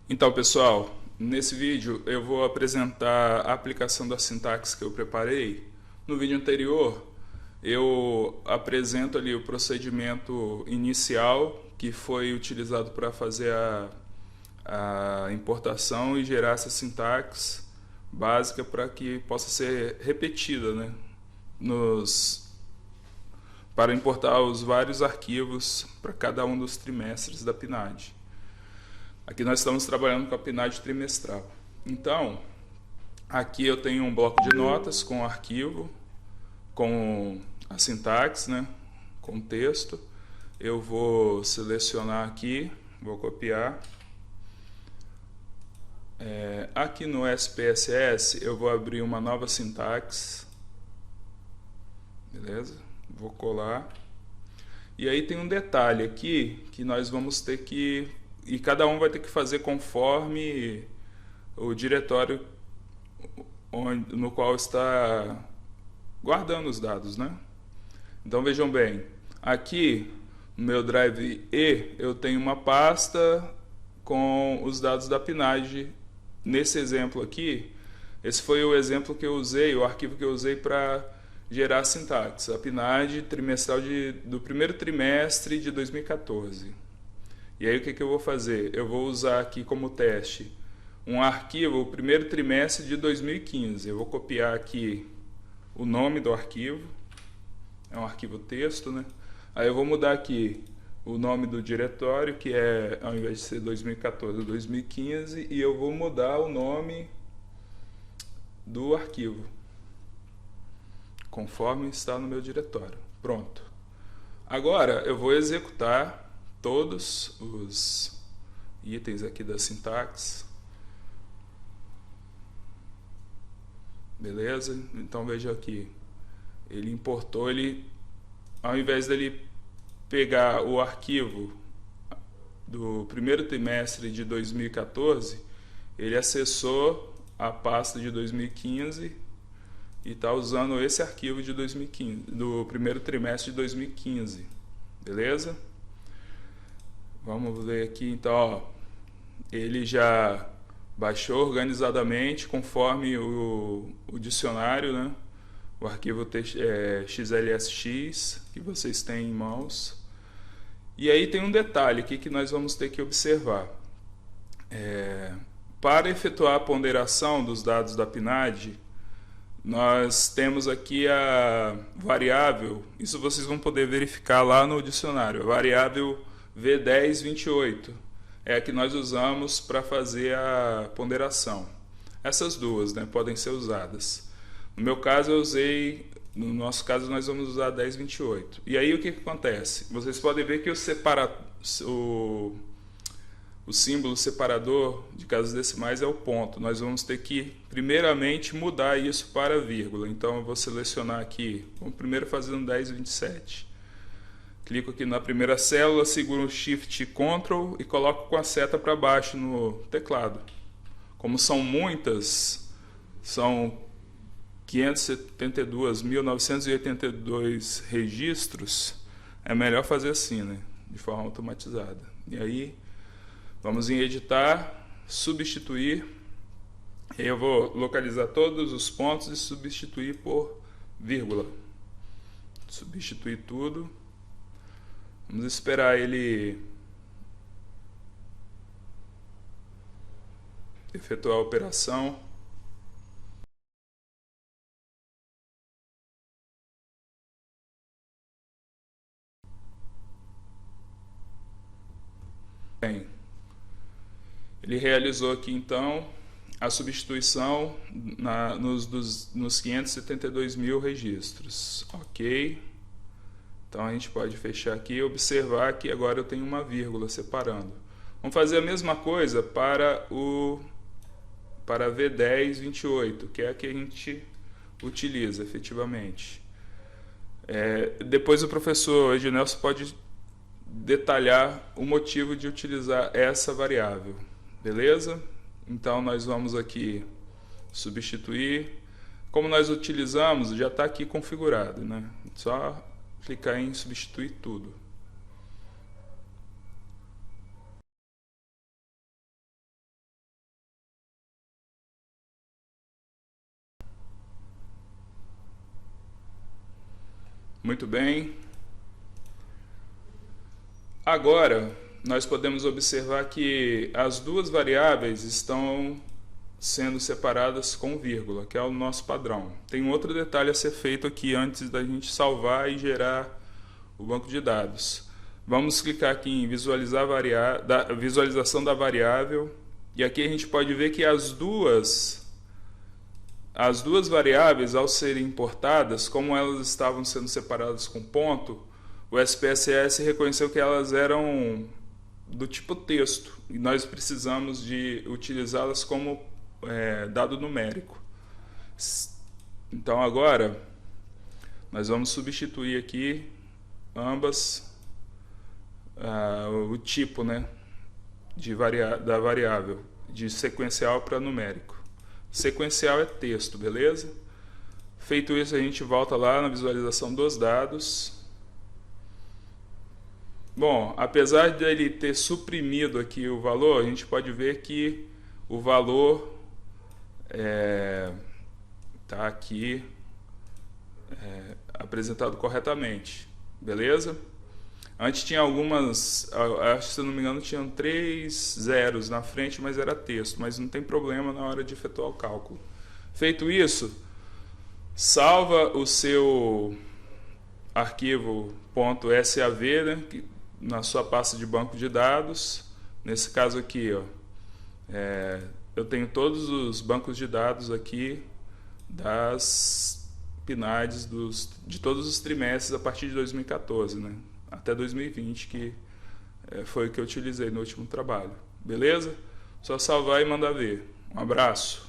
Então, pessoal, nesse vídeo eu vou apresentar a aplicação da sintaxe que eu preparei. No vídeo anterior, eu apresento ali o procedimento inicial que foi utilizado para fazer a importação e gerar essa sintaxe básica para que possa ser repetida, né, para importar os vários arquivos para cada um dos trimestres da PNAD. Aqui nós estamos trabalhando com a PNAD trimestral. Então, aqui eu tenho um bloco de notas com o arquivo, com a sintaxe, né, com o texto. Eu vou selecionar aqui, vou copiar. Aqui no SPSS eu vou abrir uma nova sintaxe. Beleza? Vou colar. E aí tem um detalhe aqui que nós vamos ter que... E cada um vai ter que fazer conforme o diretório no qual está guardando os dados, né? Então vejam bem, aqui no meu Drive E eu tenho uma pasta com os dados da PNAD. Nesse exemplo aqui, esse foi o exemplo que eu usei, o arquivo que eu usei para gerar a sintaxe, a PNAD trimestral do primeiro trimestre de 2014. E aí o que eu vou fazer? Eu vou usar aqui como teste um arquivo, o primeiro trimestre de 2015. Eu vou copiar aqui o nome do arquivo, é um arquivo texto, né? Aí eu vou mudar aqui o nome do diretório, que é, ao invés de ser 2014, 2015, e eu vou mudar o nome do arquivo, conforme está no meu diretório. Pronto. Agora eu vou executar todos os itens aqui da sintaxe. Beleza? Então veja aqui, ele importou, ao invés dele pegar o arquivo do primeiro trimestre de 2014, ele acessou a pasta de 2015 e está usando esse arquivo de 2015, do primeiro trimestre de 2015. Beleza? Vamos ver aqui, então, ó, ele já baixou organizadamente conforme o dicionário, né? O arquivo XLSX que vocês têm em mãos. E aí tem um detalhe aqui que nós vamos ter que observar. Para efetuar a ponderação dos dados da PNAD, nós temos aqui a variável, isso vocês vão poder verificar lá no dicionário, a variável V1028 é a que nós usamos para fazer a ponderação. Essas duas, né, podem ser usadas. No meu caso eu usei, no nosso caso nós vamos usar a 1028. E aí o que acontece? Vocês podem ver que o símbolo separador de casas decimais é o ponto. Nós vamos ter que primeiramente mudar isso para vírgula. Então eu vou selecionar aqui, vamos primeiro fazer um 1027. Clico aqui na primeira célula, seguro o Shift Ctrl e coloco com a seta para baixo no teclado. Como são muitas, são 572.982 registros, é melhor fazer assim, né? De forma automatizada. E aí, vamos em editar, substituir. E aí eu vou localizar todos os pontos e substituir por vírgula. Substituir tudo. Vamos esperar ele efetuar a operação. Bem, ele realizou aqui então a substituição nos 572 mil registros. Ok. Então a gente pode fechar aqui e observar que agora eu tenho uma vírgula separando. Vamos fazer a mesma coisa para a V1028, que é a que a gente utiliza efetivamente. Depois o professor Ednelson pode detalhar o motivo de utilizar essa variável. Beleza? Então nós vamos aqui substituir. Como nós utilizamos, já está aqui configurado, né? Só clicar em substituir tudo. Muito bem. Agora, nós podemos observar que as duas variáveis estão sendo separadas com vírgula, que é o nosso padrão. Tem um outro detalhe a ser feito aqui antes da gente salvar e gerar o banco de dados. Vamos clicar aqui em visualizar visualização da variável, e aqui a gente pode ver que as duas variáveis, ao serem importadas, como elas estavam sendo separadas com ponto, o SPSS reconheceu que elas eram do tipo texto, e nós precisamos de utilizá-las como dado numérico. Então agora nós vamos substituir aqui ambas o tipo, né, da variável, de sequencial para numérico. Sequencial é texto, beleza? Feito isso, a gente volta lá na visualização dos dados. Bom, apesar de ele ter suprimido aqui o valor, a gente pode ver que o valor está aqui apresentado corretamente, beleza? Antes tinha algumas, acho que se não me engano tinham 3 zeros na frente, mas era texto, mas não tem problema na hora de efetuar o cálculo. Feito isso, salva o seu arquivo .sav, né, na sua pasta de banco de dados. Nesse caso aqui, ó, eu tenho todos os bancos de dados aqui das PNADs de todos os trimestres a partir de 2014, né, até 2020, que foi o que eu utilizei no último trabalho. Beleza? Só salvar e mandar ver. Um abraço.